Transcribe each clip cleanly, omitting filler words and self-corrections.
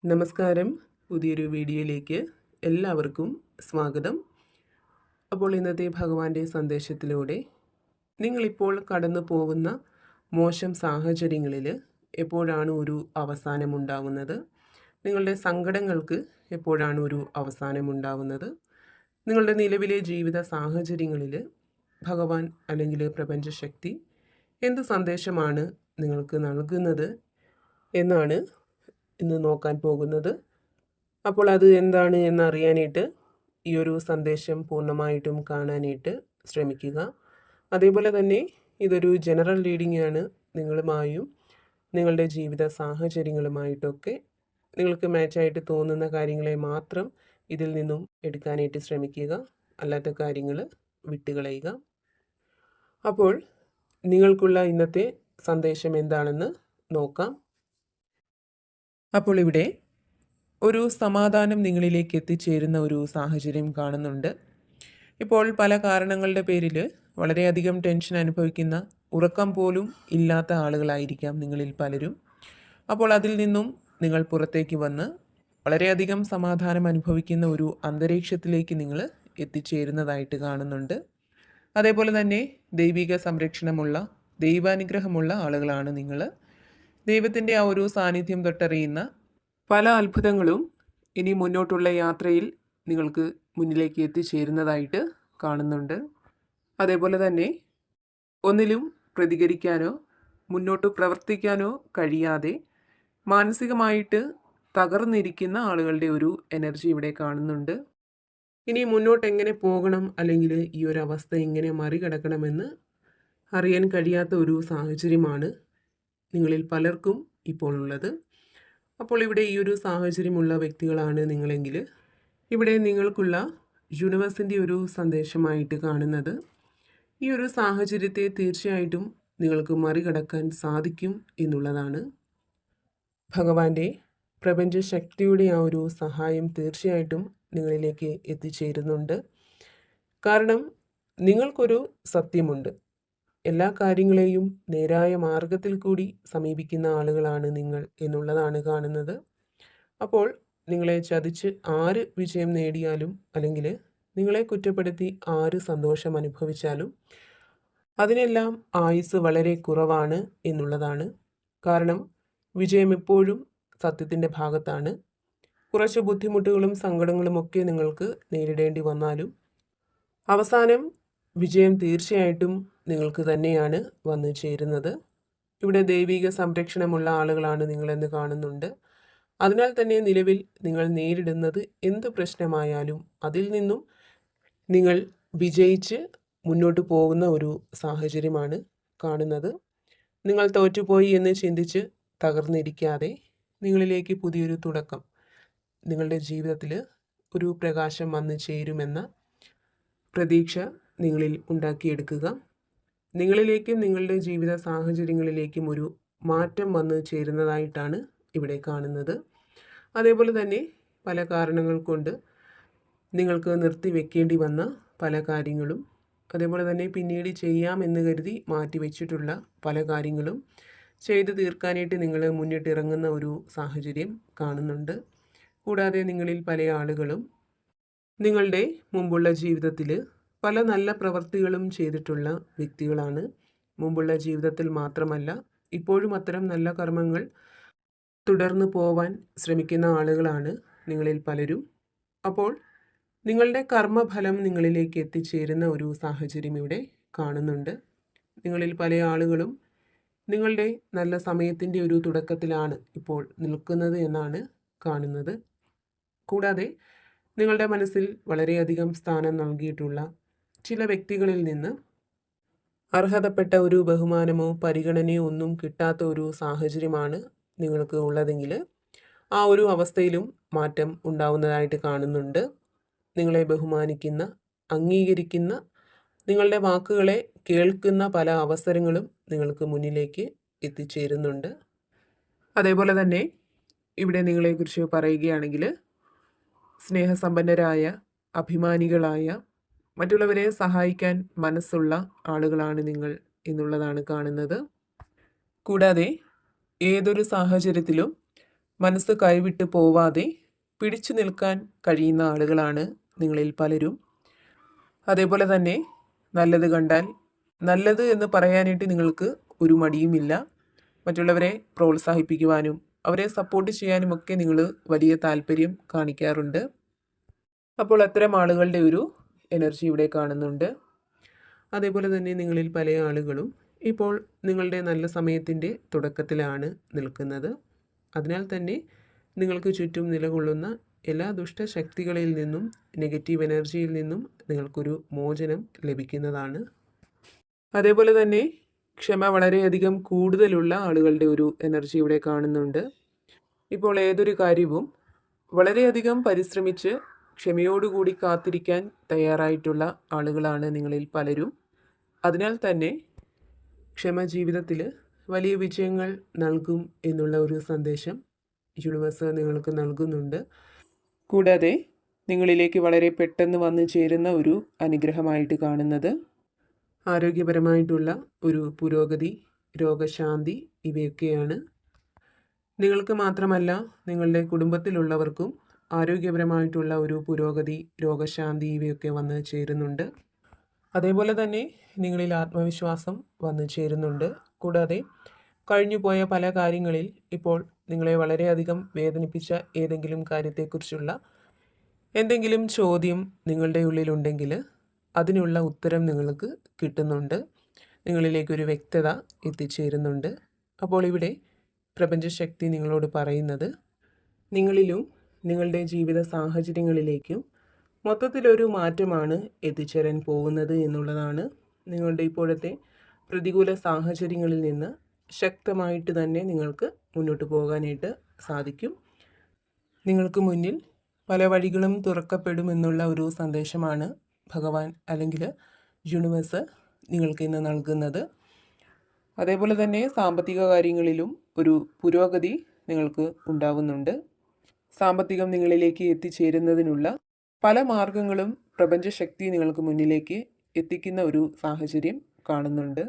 നമസ്കാരം. പുതിയൊരു വീഡിയോയിലേക്ക് എല്ലാവർക്കും സ്വാഗതം. അപ്പോൾ ഇന്നത്തെ ഭഗവാന്റെ സന്ദേശത്തിലൂടെ നിങ്ങളിപ്പോൾ കടന്നു പോകുന്ന മോശം സാഹചര്യങ്ങളിൽ എപ്പോഴാണ് ഒരു അവസാനമുണ്ടാകുന്നത്? നിങ്ങളുടെ സങ്കടങ്ങൾക്ക് എപ്പോഴാണ് ഒരു അവസാനമുണ്ടാകുന്നത്? നിങ്ങളുടെ നിലവിലെ ജീവിത സാഹചര്യങ്ങളിൽ ഭഗവാൻ അല്ലെങ്കിൽ പ്രപഞ്ചശക്തി എന്ത് സന്ദേശമാണ് നിങ്ങൾക്ക് നൽകുന്നത് എന്നാണ് ഇന്ന് നോക്കാൻ പോകുന്നത്. അപ്പോൾ അത് എന്താണ് എന്നറിയാനായിട്ട് ഈ ഒരു സന്ദേശം പൂർണ്ണമായിട്ടും കാണാനായിട്ട് ശ്രമിക്കുക. അതേപോലെ തന്നെ ഇതൊരു ജനറൽ റീഡിംഗ് ആണ്. നിങ്ങളുമായും നിങ്ങളുടെ ജീവിത സാഹചര്യങ്ങളുമായിട്ടൊക്കെ നിങ്ങൾക്ക് മാച്ചായിട്ട് തോന്നുന്ന കാര്യങ്ങളെ മാത്രം ഇതിൽ നിന്നും എടുക്കാനായിട്ട് ശ്രമിക്കുക. അല്ലാത്ത കാര്യങ്ങൾ വിട്ടുകളയുക. അപ്പോൾ നിങ്ങൾക്കുള്ള ഇന്നത്തെ സന്ദേശം എന്താണെന്ന് നോക്കാം. അപ്പോൾ ഇവിടെ ഒരു സമാധാനം നിങ്ങളിലേക്ക് എത്തിച്ചേരുന്ന ഒരു സാഹചര്യം കാണുന്നുണ്ട്. ഇപ്പോൾ പല കാരണങ്ങളുടെ പേരിൽ വളരെയധികം ടെൻഷൻ അനുഭവിക്കുന്ന, ഉറക്കം പോലും ഇല്ലാത്ത ആളുകളായിരിക്കാം നിങ്ങളിൽ പലരും. അപ്പോൾ അതിൽ നിന്നും നിങ്ങൾ പുറത്തേക്ക് വന്ന് വളരെയധികം സമാധാനം അനുഭവിക്കുന്ന ഒരു അന്തരീക്ഷത്തിലേക്ക് നിങ്ങൾ എത്തിച്ചേരുന്നതായിട്ട് കാണുന്നുണ്ട്. അതേപോലെ തന്നെ ദൈവിക സംരക്ഷണമുള്ള, ദൈവാനുഗ്രഹമുള്ള ആളുകളാണ് നിങ്ങൾ. ദൈവത്തിൻ്റെ ആ ഒരു സാന്നിധ്യം തൊട്ടറിയുന്ന പല അത്ഭുതങ്ങളും ഇനി മുന്നോട്ടുള്ള യാത്രയിൽ നിങ്ങൾക്ക് മുന്നിലേക്ക് എത്തിച്ചേരുന്നതായിട്ട് കാണുന്നുണ്ട്. അതേപോലെ തന്നെ ഒന്നിലും പ്രതികരിക്കാനോ മുന്നോട്ട് പ്രവർത്തിക്കാനോ കഴിയാതെ മാനസികമായിട്ട് തകർന്നിരിക്കുന്ന ആളുകളുടെ ഒരു എനർജി ഇവിടെ കാണുന്നുണ്ട്. ഇനി മുന്നോട്ട് എങ്ങനെ പോകണം, അല്ലെങ്കിൽ ഈ ഒരു അവസ്ഥ എങ്ങനെ മറികടക്കണമെന്ന് അറിയാൻ കഴിയാത്ത ഒരു സാഹചര്യമാണ് നിങ്ങളിൽ പലർക്കും ഇപ്പോൾ ഉള്ളത്. അപ്പോൾ ഇവിടെ ഈ ഒരു സാഹചര്യമുള്ള വ്യക്തികളാണ് നിങ്ങളെങ്കിൽ ഇവിടെ നിങ്ങൾക്കുള്ള യൂണിവേഴ്സിൻ്റെ ഒരു സന്ദേശമായിട്ട് കാണുന്നത്, ഈ ഒരു സാഹചര്യത്തെ തീർച്ചയായിട്ടും നിങ്ങൾക്ക് മറികടക്കാൻ സാധിക്കും എന്നുള്ളതാണ്. ഭഗവാന്റെ പ്രപഞ്ചശക്തിയുടെ ആ ഒരു സഹായം തീർച്ചയായിട്ടും നിങ്ങളിലേക്ക് എത്തിച്ചേരുന്നുണ്ട്. കാരണം നിങ്ങൾക്കൊരു സത്യമുണ്ട്. എല്ലാ കാര്യങ്ങളെയും നേരായ മാർഗത്തിൽ കൂടി സമീപിക്കുന്ന ആളുകളാണ് നിങ്ങൾ എന്നുള്ളതാണ് കാണുന്നത്. അപ്പോൾ നിങ്ങളെ ചതിച്ച് ആര് വിജയം നേടിയാലും, അല്ലെങ്കിൽ നിങ്ങളെ കുറ്റപ്പെടുത്തി ആര് സന്തോഷം അനുഭവിച്ചാലും അതിനെല്ലാം ആയുസ് വളരെ കുറവാണ് എന്നുള്ളതാണ്. കാരണം വിജയം എപ്പോഴും സത്യത്തിൻ്റെ ഭാഗത്താണ്. കുറച്ച് ബുദ്ധിമുട്ടുകളും സങ്കടങ്ങളും ഒക്കെ നിങ്ങൾക്ക് നേരിടേണ്ടി വന്നാലും അവസാനം വിജയം തീർച്ചയായിട്ടും നിങ്ങൾക്ക് തന്നെയാണ് വന്നു ചേരുന്നത്. ഇവിടെ ദൈവിക സംരക്ഷണമുള്ള ആളുകളാണ് നിങ്ങളെന്ന് കാണുന്നുണ്ട്. അതിനാൽ തന്നെ നിലവിൽ നിങ്ങൾ നേരിടുന്നത് എന്ത് പ്രശ്നമായാലും അതിൽ നിന്നും നിങ്ങൾ വിജയിച്ച് മുന്നോട്ട് പോകുന്ന ഒരു സാഹചര്യമാണ് കാണുന്നത്. നിങ്ങൾ തോറ്റുപോയി എന്ന് ചിന്തിച്ച് തകർന്നിരിക്കാതെ നിങ്ങളിലേക്ക് പുതിയൊരു തുടക്കം, നിങ്ങളുടെ ജീവിതത്തിൽ ഒരു പ്രകാശം വന്നു ചേരുമെന്ന പ്രതീക്ഷ നിങ്ങളിൽ ഉണ്ടാക്കിയെടുക്കുക. നിങ്ങളിലേക്കും നിങ്ങളുടെ ജീവിത സാഹചര്യങ്ങളിലേക്കും ഒരു മാറ്റം വന്ന് ചേരുന്നതായിട്ടാണ് ഇവിടെ കാണുന്നത്. അതേപോലെ തന്നെ പല കാരണങ്ങൾ കൊണ്ട് നിങ്ങൾക്ക് നിർത്തിവെക്കേണ്ടി വന്ന പല കാര്യങ്ങളും, അതേപോലെ തന്നെ പിന്നീട് ചെയ്യാമെന്ന് കരുതി മാറ്റിവെച്ചിട്ടുള്ള പല കാര്യങ്ങളും ചെയ്തു തീർക്കാനായിട്ട് നിങ്ങൾ മുന്നിട്ടിറങ്ങുന്ന ഒരു സാഹചര്യം കാണുന്നുണ്ട്. കൂടാതെ നിങ്ങളിൽ പല ആളുകളും നിങ്ങളുടെ മുമ്പുള്ള ജീവിതത്തിൽ പല നല്ല പ്രവൃത്തികളും ചെയ്തിട്ടുള്ള വ്യക്തികളാണ്. മുമ്പുള്ള ജീവിതത്തിൽ മാത്രമല്ല, ഇപ്പോഴും അത്തരം നല്ല കർമ്മങ്ങൾ തുടർന്ന് പോവാൻ ശ്രമിക്കുന്ന ആളുകളാണ് നിങ്ങളിൽ പലരും. അപ്പോൾ നിങ്ങളുടെ കർമ്മഫലം നിങ്ങളിലേക്ക് എത്തിച്ചേരുന്ന ഒരു സാഹചര്യം ഇവിടെ കാണുന്നുണ്ട്. നിങ്ങളിൽ പല ആളുകളും നിങ്ങളുടെ നല്ല സമയത്തിൻ്റെ ഒരു തുടക്കത്തിലാണ് ഇപ്പോൾ നിൽക്കുന്നത് എന്നാണ് കാണുന്നത്. കൂടാതെ നിങ്ങളുടെ മനസ്സിൽ വളരെയധികം സ്ഥാനം നൽകിയിട്ടുള്ള ചില വ്യക്തികളിൽ നിന്ന് അർഹതപ്പെട്ട ഒരു ബഹുമാനമോ പരിഗണനയോ ഒന്നും കിട്ടാത്ത ഒരു സാഹചര്യമാണ് നിങ്ങൾക്ക് ഉള്ളതെങ്കിൽ ആ ഒരു അവസ്ഥയിലും മാറ്റം ഉണ്ടാവുന്നതായിട്ട് കാണുന്നുണ്ട്. നിങ്ങളെ ബഹുമാനിക്കുന്ന, അംഗീകരിക്കുന്ന, നിങ്ങളുടെ വാക്കുകളെ കേൾക്കുന്ന പല അവസരങ്ങളും നിങ്ങൾക്ക് മുന്നിലേക്ക് എത്തിച്ചേരുന്നുണ്ട്. അതേപോലെ തന്നെ ഇവിടെ നിങ്ങളെക്കുറിച്ച് പറയുകയാണെങ്കിൽ സ്നേഹസമ്പന്നരായ, അഭിമാനികളായ, മറ്റുള്ളവരെ സഹായിക്കാൻ മനസ്സുള്ള ആളുകളാണ് നിങ്ങൾ എന്നുള്ളതാണ് കാണുന്നത്. കൂടാതെ ഏതൊരു സാഹചര്യത്തിലും മനസ്സ് കൈവിട്ട് പോവാതെ പിടിച്ചു നിൽക്കാൻ കഴിയുന്ന ആളുകളാണ് നിങ്ങളിൽ പലരും. അതേപോലെ തന്നെ നല്ലത് കണ്ടാൽ നല്ലത് എന്ന് പറയാനായിട്ട് നിങ്ങൾക്ക് ഒരു മടിയുമില്ല. മറ്റുള്ളവരെ പ്രോത്സാഹിപ്പിക്കുവാനും അവരെ സപ്പോർട്ട് ചെയ്യാനുമൊക്കെ നിങ്ങൾ വലിയ താല്പര്യം കാണിക്കാറുണ്ട്. അപ്പോൾ അത്തരം ആളുകളുടെ ഒരു എനർജി ഇവിടെ കാണുന്നുണ്ട്. അതേപോലെ തന്നെ നിങ്ങളിൽ പല ആളുകളും ഇപ്പോൾ നിങ്ങളുടെ നല്ല സമയത്തിൻ്റെ തുടക്കത്തിലാണ് നിൽക്കുന്നത്. അതിനാൽ തന്നെ നിങ്ങൾക്ക് ചുറ്റും നിലകൊള്ളുന്ന എല്ലാ ദുഷ്ടശക്തികളിൽ നിന്നും നെഗറ്റീവ് എനർജിയിൽ നിന്നും നിങ്ങൾക്കൊരു മോചനം ലഭിക്കുന്നതാണ്. അതേപോലെ തന്നെ ക്ഷമ വളരെയധികം കൂടുതലുള്ള ആളുകളുടെ ഒരു എനർജി ഇവിടെ കാണുന്നുണ്ട്. ഇപ്പോൾ ഏതൊരു കാര്യവും വളരെയധികം പരിശ്രമിച്ച് ക്ഷമയോടുകൂടി കാത്തിരിക്കാൻ തയ്യാറായിട്ടുള്ള ആളുകളാണ് നിങ്ങളിൽ പലരും. അതിനാൽ തന്നെ ക്ഷമ ജീവിതത്തിൽ വലിയ വിജയങ്ങൾ നൽകും എന്നുള്ള ഒരു സന്ദേശം യൂണിവേഴ്സ് നിങ്ങൾക്ക് നൽകുന്നുണ്ട്. കൂടാതെ നിങ്ങളിലേക്ക് വളരെ പെട്ടെന്ന് വന്നു ചേരുന്ന ഒരു അനുഗ്രഹമായിട്ട് കാണുന്നത് ആരോഗ്യപരമായിട്ടുള്ള ഒരു പുരോഗതി, രോഗശാന്തി ഇവയൊക്കെയാണ്. നിങ്ങൾക്ക് മാത്രമല്ല നിങ്ങളുടെ കുടുംബത്തിലുള്ളവർക്കും ആരോഗ്യപരമായിട്ടുള്ള ഒരു പുരോഗതി, രോഗശാന്തി ഇവയൊക്കെ വന്ന് ചേരുന്നുണ്ട്. അതേപോലെ തന്നെ നിങ്ങളിൽ ആത്മവിശ്വാസം വന്നു ചേരുന്നുണ്ട്. കൂടാതെ കഴിഞ്ഞുപോയ പല കാര്യങ്ങളിൽ ഇപ്പോൾ നിങ്ങളെ വളരെയധികം വേദനിപ്പിച്ച ഏതെങ്കിലും കാര്യത്തെക്കുറിച്ചുള്ള എന്തെങ്കിലും ചോദ്യം നിങ്ങളുടെ ഉള്ളിലുണ്ടെങ്കിൽ അതിനുള്ള ഉത്തരം നിങ്ങൾക്ക് കിട്ടുന്നുണ്ട്. നിങ്ങളിലേക്കൊരു വ്യക്തത എത്തിച്ചേരുന്നുണ്ട്. അപ്പോൾ ഇവിടെ പ്രപഞ്ചശക്തി നിങ്ങളോട് പറയുന്നത് നിങ്ങളിലും നിങ്ങളുടെ ജീവിത സാഹചര്യങ്ങളിലേക്കും മൊത്തത്തിലൊരു മാറ്റമാണ് എത്തിച്ചേരാൻ പോകുന്നത് എന്നുള്ളതാണ്. നിങ്ങളുടെ ഇപ്പോഴത്തെ പ്രതികൂല സാഹചര്യങ്ങളിൽ നിന്ന് ശക്തമായിട്ട് തന്നെ നിങ്ങൾക്ക് മുന്നോട്ട് പോകാനായിട്ട് സാധിക്കും. നിങ്ങൾക്ക് മുന്നിൽ പല വഴികളും തുറക്കപ്പെടുമെന്നുള്ള ഒരു സന്ദേശമാണ് ഭഗവാൻ അല്ലെങ്കിൽ യൂണിവേഴ്സ് നിങ്ങൾക്ക് ഇന്ന് നൽകുന്നത്. അതേപോലെ തന്നെ സാമ്പത്തിക കാര്യങ്ങളിലും ഒരു പുരോഗതി നിങ്ങൾക്ക് ഉണ്ടാവുന്നുണ്ട്. സാമ്പത്തികം നിങ്ങളിലേക്ക് എത്തിച്ചേരുന്നതിനുള്ള പല മാർഗങ്ങളും പ്രപഞ്ചശക്തി നിങ്ങൾക്ക് മുന്നിലേക്ക് എത്തിക്കുന്ന ഒരു സാഹചര്യം കാണുന്നുണ്ട്.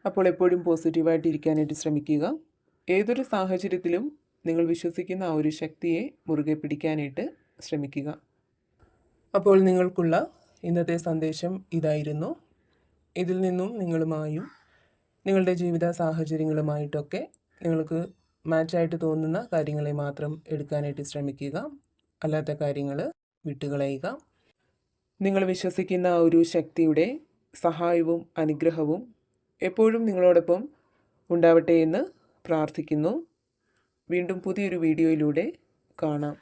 അപ്പോൾ എപ്പോഴും പോസിറ്റീവായിട്ട് ഇരിക്കാനായിട്ട് ശ്രമിക്കുക. ഏതൊരു സാഹചര്യത്തിലും നിങ്ങൾ വിശ്വസിക്കുന്ന ആ ഒരു ശക്തിയെ മുറുകെ പിടിക്കാനായിട്ട് ശ്രമിക്കുക. അപ്പോൾ നിങ്ങൾക്കുള്ള ഇന്നത്തെ സന്ദേശം ഇതായിരുന്നു. ഇതിൽ നിന്നും നിങ്ങളുമായും നിങ്ങളുടെ ജീവിത സാഹചര്യങ്ങളുമായിട്ടൊക്കെ നിങ്ങൾക്ക് മാച്ചായിട്ട് തോന്നുന്ന കാര്യങ്ങളെ മാത്രം എടുക്കാനായിട്ട് ശ്രമിക്കുക. അല്ലാത്ത കാര്യങ്ങൾ വിട്ടുകളയുക. നിങ്ങൾ വിശ്വസിക്കുന്ന ആ ഒരു ശക്തിയുടെ സഹായവും അനുഗ്രഹവും എപ്പോഴും നിങ്ങളോടൊപ്പം ഉണ്ടാവട്ടെ എന്ന് പ്രാർത്ഥിക്കുന്നു. വീണ്ടും പുതിയൊരു വീഡിയോയിലൂടെ കാണാം.